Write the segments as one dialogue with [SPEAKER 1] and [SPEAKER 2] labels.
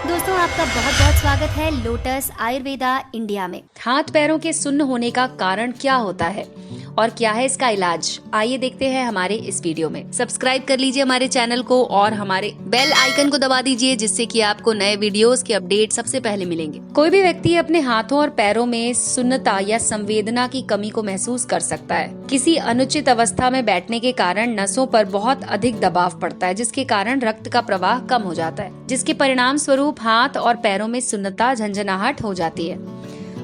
[SPEAKER 1] दोस्तों आपका बहुत बहुत स्वागत है लोटस आयुर्वेदा इंडिया में।
[SPEAKER 2] हाथ पैरों के सुन्न होने का कारण क्या होता है और क्या है इसका इलाज, आइए देखते हैं हमारे इस वीडियो में। सब्सक्राइब कर लीजिए हमारे चैनल को और हमारे बेल आइकन को दबा दीजिए, जिससे कि आपको नए वीडियोस के अपडेट सबसे पहले मिलेंगे। कोई भी व्यक्ति अपने हाथों और पैरों में सुन्नता या संवेदना की कमी को महसूस कर सकता है। किसी अनुचित अवस्था में बैठने के कारण नसों पर बहुत अधिक दबाव पड़ता है, जिसके कारण रक्त का प्रवाह कम हो जाता है, जिसके परिणाम स्वरूप हाथ और पैरों में सुन्नता, झंझनाहट हो जाती है।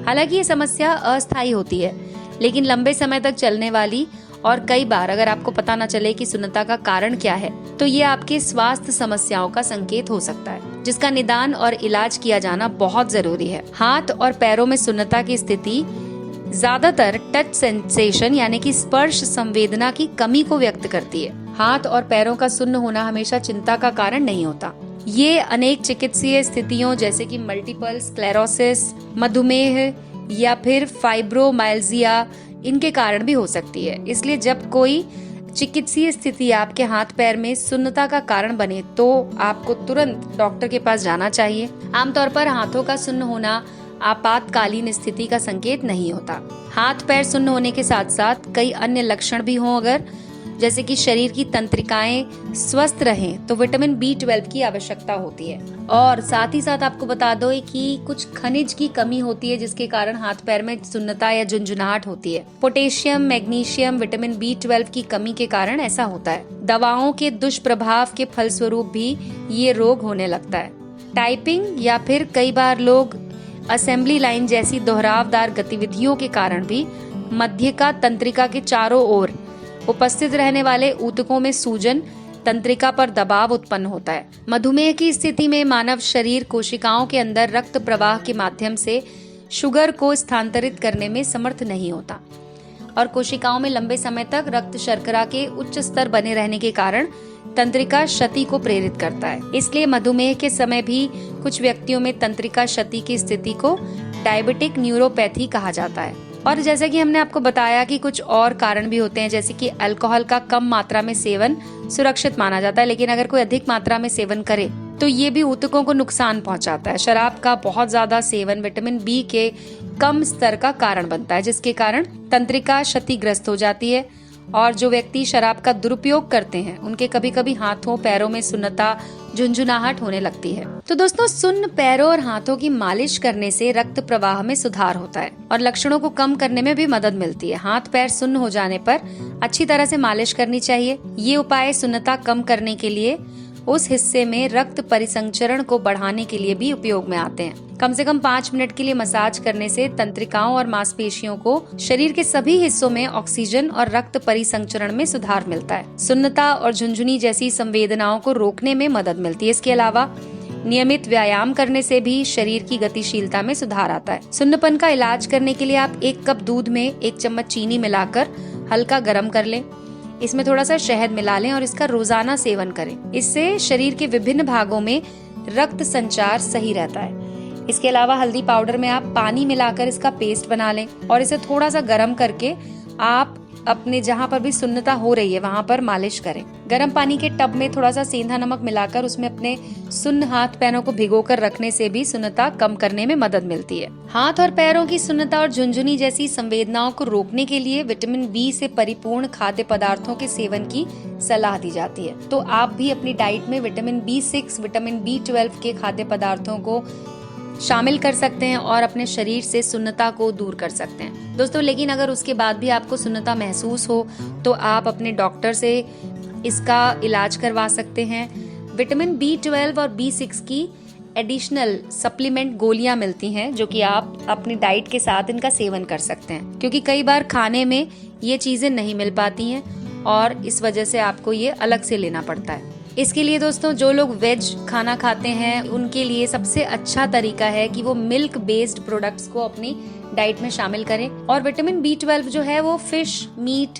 [SPEAKER 2] हालांकि ये समस्या अस्थायी होती है, लेकिन लंबे समय तक चलने वाली और कई बार अगर आपको पता न चले कि सुन्नता का कारण क्या है, तो ये आपके स्वास्थ्य समस्याओं का संकेत हो सकता है, जिसका निदान और इलाज किया जाना बहुत जरूरी है। हाथ और पैरों में सुन्नता की स्थिति ज्यादातर टच सेंसेशन यानी कि स्पर्श संवेदना की कमी को व्यक्त करती है। हाथ और पैरों का सुन्न होना हमेशा चिंता का कारण नहीं होता। ये अनेक चिकित्सीय स्थितियों जैसे कि मल्टीपल स्क्लेरोसिस, मधुमेह या फिर फाइब्रोमाइल्जिया इनके कारण भी हो सकती है। इसलिए जब कोई चिकित्सीय स्थिति आपके हाथ पैर में सुन्नता का कारण बने तो आपको तुरंत डॉक्टर के पास जाना चाहिए। आमतौर पर हाथों का सुन्न होना आपातकालीन स्थिति का संकेत नहीं होता। हाथ पैर सुन्न होने के साथ साथ कई अन्य लक्षण भी हों, अगर जैसे कि शरीर की तंत्रिकाएं स्वस्थ रहें तो विटामिन B12 की आवश्यकता होती है। और साथ ही साथ आपको बता दो कि कुछ खनिज की कमी होती है, जिसके कारण हाथ पैर में सुन्नता या झुंझुनाहट होती है। पोटेशियम, मैग्नीशियम, विटामिन B12 की कमी के कारण ऐसा होता है। दवाओं के दुष्प्रभाव के फलस्वरूप भी ये रोग होने लगता है। टाइपिंग या फिर कई बार लोग असेंबली लाइन जैसी दोहरावदार गतिविधियों के कारण भी मध्यका तंत्रिका के चारों ओर उपस्थित रहने वाले ऊतकों में सूजन, तंत्रिका पर दबाव उत्पन्न होता है। मधुमेह की स्थिति में मानव शरीर कोशिकाओं के अंदर रक्त प्रवाह के माध्यम से शुगर को स्थानांतरित करने में समर्थ नहीं होता और कोशिकाओं में लंबे समय तक रक्त शर्करा के उच्च स्तर बने रहने के कारण तंत्रिका क्षति को प्रेरित करता है। इसलिए मधुमेह के समय भी कुछ व्यक्तियों में तंत्रिका क्षति की स्थिति को डायबिटिक न्यूरोपैथी कहा जाता है। और जैसा कि हमने आपको बताया कि कुछ और कारण भी होते हैं, जैसे कि अल्कोहल का कम मात्रा में सेवन सुरक्षित माना जाता है, लेकिन अगर कोई अधिक मात्रा में सेवन करे तो ये भी ऊतकों को नुकसान पहुंचाता है। शराब का बहुत ज्यादा सेवन विटामिन B के कम स्तर का कारण बनता है, जिसके कारण तंत्रिका क्षतिग्रस्त हो जाती है। और जो व्यक्ति शराब का दुरुपयोग करते हैं उनके कभी कभी हाथों पैरों में सुन्नता, झुंझुनाहट होने लगती है। तो दोस्तों, सुन्न पैरों और हाथों की मालिश करने से रक्त प्रवाह में सुधार होता है और लक्षणों को कम करने में भी मदद मिलती है। हाथ पैर सुन्न हो जाने पर अच्छी तरह से मालिश करनी चाहिए। ये उपाय सुन्नता कम करने के लिए उस हिस्से में रक्त परिसंचरण को बढ़ाने के लिए भी उपयोग में आते हैं। कम से कम 5 मिनट के लिए मसाज करने से तंत्रिकाओं और मांसपेशियों को शरीर के सभी हिस्सों में ऑक्सीजन और रक्त परिसंचरण में सुधार मिलता है। सुन्नता और झुंझुनी जैसी संवेदनाओं को रोकने में मदद मिलती है। इसके अलावा नियमित व्यायाम करने से भी शरीर की गतिशीलता में सुधार आता है। सुन्नपन का इलाज करने के लिए आप 1 कप दूध में 1 चम्मच चीनी मिलाकर हल्का गर्म कर लें। इसमें थोड़ा सा शहद मिला लें और इसका रोजाना सेवन करें। इससे शरीर के विभिन्न भागों में रक्त संचार सही रहता है। इसके अलावा हल्दी पाउडर में आप पानी मिलाकर इसका पेस्ट बना लें और इसे थोड़ा सा गर्म करके आप अपने जहाँ पर भी सुन्नता हो रही है वहाँ पर मालिश करें। गर्म पानी के टब में थोड़ा सा सेंधा नमक मिलाकर उसमें अपने सुन्न हाथ पैरों को भिगोकर रखने से भी सुन्नता कम करने में मदद मिलती है। हाथ और पैरों की सुन्नता और झुंझुनी जैसी संवेदनाओं को रोकने के लिए विटामिन B से परिपूर्ण खाद्य पदार्थों के सेवन की सलाह दी जाती है। तो आप भी अपनी डाइट में विटामिन B6, विटामिन B12 के खाद्य पदार्थों को शामिल कर सकते हैं और अपने शरीर से सुन्नता को दूर कर सकते हैं दोस्तों। लेकिन अगर उसके बाद भी आपको सुन्नता महसूस हो तो आप अपने डॉक्टर से इसका इलाज करवा सकते हैं। विटामिन B12 और B6 की एडिशनल सप्लीमेंट गोलियां मिलती हैं, जो कि आप अपनी डाइट के साथ इनका सेवन कर सकते हैं, क्योंकि कई बार खाने में ये चीजें नहीं मिल पाती हैं और इस वजह से आपको ये अलग से लेना पड़ता है। इसके लिए दोस्तों, जो लोग वेज खाना खाते हैं उनके लिए सबसे अच्छा तरीका है कि वो मिल्क बेस्ड प्रोडक्ट्स को अपनी डाइट में शामिल करें। और विटामिन B12 जो है वो फिश, मीट,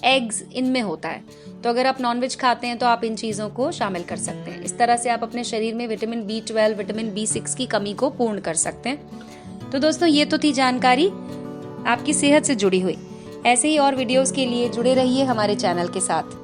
[SPEAKER 2] एग्स इनमें होता है। तो अगर आप नॉनवेज खाते हैं तो आप इन चीजों को शामिल कर सकते हैं। इस तरह से आप अपने शरीर में विटामिन B12, विटामिन B6 की कमी को पूर्ण कर सकते हैं। तो दोस्तों, ये तो थी जानकारी आपकी सेहत से जुड़ी हुई। ऐसे ही और वीडियोस के लिए जुड़े रहिए हमारे चैनल के साथ।